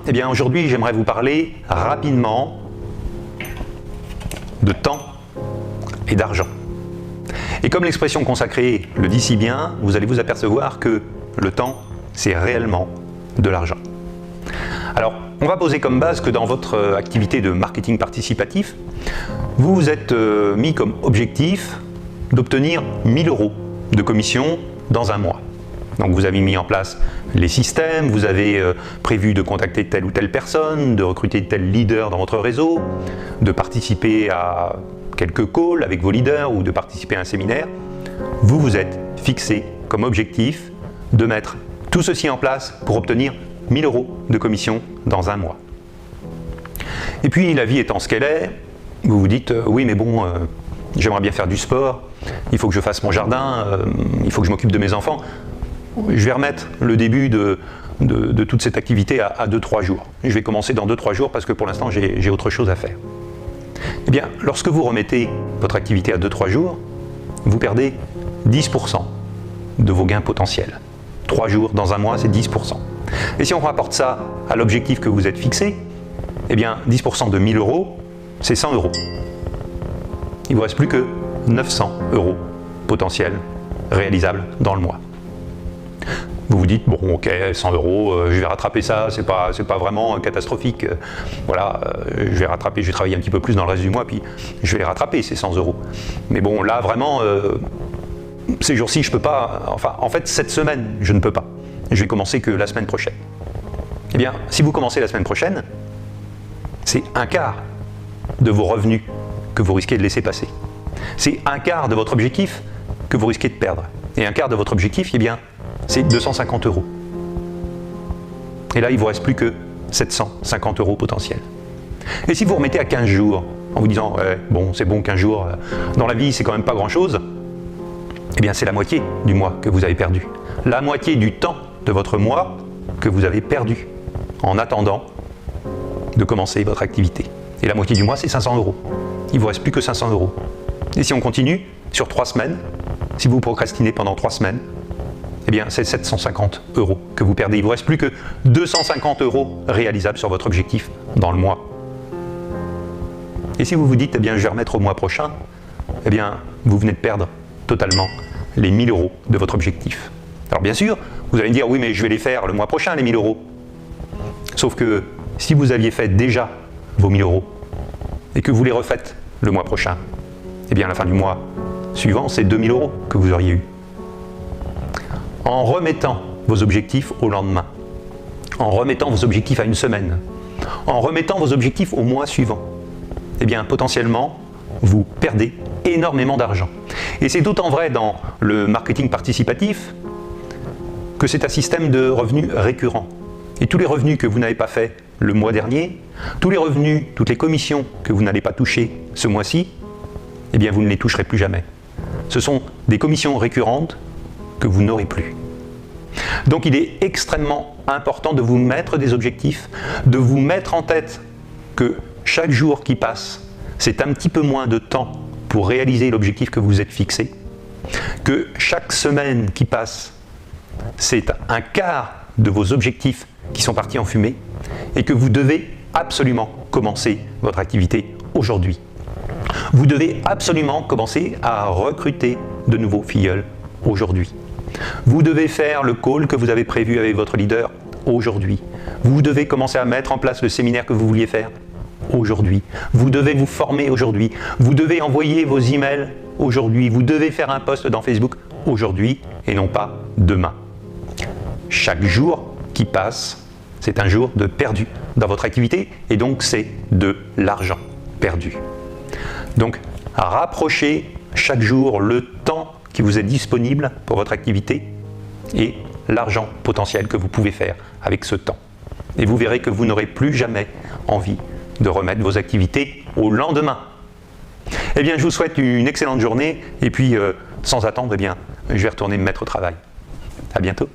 Eh bien aujourd'hui j'aimerais vous parler rapidement de temps et d'argent. Et comme l'expression consacrée le dit si bien, vous allez vous apercevoir que le temps, c'est réellement de l'argent. Alors, on va poser comme base que dans votre activité de marketing participatif, vous vous êtes mis comme objectif d'obtenir 1 000 € de commission dans un mois. Donc vous avez mis en place les systèmes, vous avez prévu de contacter telle ou telle personne, de recruter tel leader dans votre réseau, de participer à quelques calls avec vos leaders ou de participer à un séminaire. Vous vous êtes fixé comme objectif de mettre tout ceci en place pour obtenir 1 000 € de commission dans un mois. Et puis la vie étant ce qu'elle est, vous vous dites oui mais bon, j'aimerais bien faire du sport, il faut que je fasse mon jardin, il faut que je m'occupe de mes enfants. Je vais remettre le début de toute cette activité à 2-3 jours. Je vais commencer dans 2-3 jours parce que pour l'instant j'ai autre chose à faire. Eh bien, lorsque vous remettez votre activité à 2-3 jours, vous perdez 10% de vos gains potentiels. 3 jours dans un mois, c'est 10%. Et si on rapporte ça à l'objectif que vous êtes fixé, eh bien 10% de 1 000 €, c'est 100 €. Il ne vous reste plus que 900 € potentiels réalisables dans le mois. Vous vous dites, bon ok, 100 €, je vais rattraper ça, c'est pas vraiment catastrophique. Voilà, je vais rattraper, je vais travailler un petit peu plus dans le reste du mois, puis je vais les rattraper ces 100 €. Mais bon, là vraiment, ces jours-ci, je peux pas, enfin, en fait, cette semaine, je ne peux pas. Je vais commencer que la semaine prochaine. Eh bien, si vous commencez la semaine prochaine, c'est un quart de vos revenus que vous risquez de laisser passer. C'est un quart de votre objectif que vous risquez de perdre. Et un quart de votre objectif, eh bien, c'est 250 €. Et là, il ne vous reste plus que 750 € potentiels. Et si vous remettez à 15 jours, en vous disant ouais, bon, c'est bon, 15 jours, dans la vie, c'est quand même pas grand-chose, eh bien, c'est la moitié du mois que vous avez perdu. La moitié du temps de votre mois que vous avez perdu en attendant de commencer votre activité. Et la moitié du mois, c'est 500 €. Il ne vous reste plus que 500 €. Et si on continue sur 3 semaines, si vous procrastinez pendant 3 semaines, eh bien, c'est 750 € que vous perdez. Il ne vous reste plus que 250 € réalisables sur votre objectif dans le mois. Et si vous vous dites, eh bien, je vais remettre au mois prochain, eh bien, vous venez de perdre totalement les 1 000 € de votre objectif. Alors bien sûr, vous allez me dire, oui, mais je vais les faire le mois prochain, les 1 000 €. Sauf que si vous aviez fait déjà vos 1 000 € et que vous les refaites le mois prochain, eh bien, à la fin du mois suivant, c'est 2 000 € que vous auriez eu. En remettant vos objectifs au lendemain, en remettant vos objectifs à une semaine, en remettant vos objectifs au mois suivant, eh bien potentiellement, vous perdez énormément d'argent. Et c'est d'autant vrai dans le marketing participatif que c'est un système de revenus récurrents. Et tous les revenus que vous n'avez pas fait le mois dernier, tous les revenus, toutes les commissions que vous n'allez pas toucher ce mois-ci, eh bien vous ne les toucherez plus jamais. Ce sont des commissions récurrentes que vous n'aurez plus. Donc il est extrêmement important de vous mettre des objectifs, de vous mettre en tête que chaque jour qui passe, c'est un petit peu moins de temps pour réaliser l'objectif que vous êtes fixé, que chaque semaine qui passe, c'est un quart de vos objectifs qui sont partis en fumée et que vous devez absolument commencer votre activité aujourd'hui. Vous devez absolument commencer à recruter de nouveaux filleuls aujourd'hui. Vous devez faire le call que vous avez prévu avec votre leader aujourd'hui. Vous devez commencer à mettre en place le séminaire que vous vouliez faire aujourd'hui. Vous devez vous former aujourd'hui. Vous devez envoyer vos emails aujourd'hui. Vous devez faire un post dans Facebook aujourd'hui et non pas demain. Chaque jour qui passe, c'est un jour de perdu dans votre activité et donc c'est de l'argent perdu. Donc, rapprochez chaque jour le temps qui vous est disponible pour votre activité et l'argent potentiel que vous pouvez faire avec ce temps. Et vous verrez que vous n'aurez plus jamais envie de remettre vos activités au lendemain. Eh bien, je vous souhaite une excellente journée et puis, sans attendre, eh bien, je vais retourner me mettre au travail. À bientôt.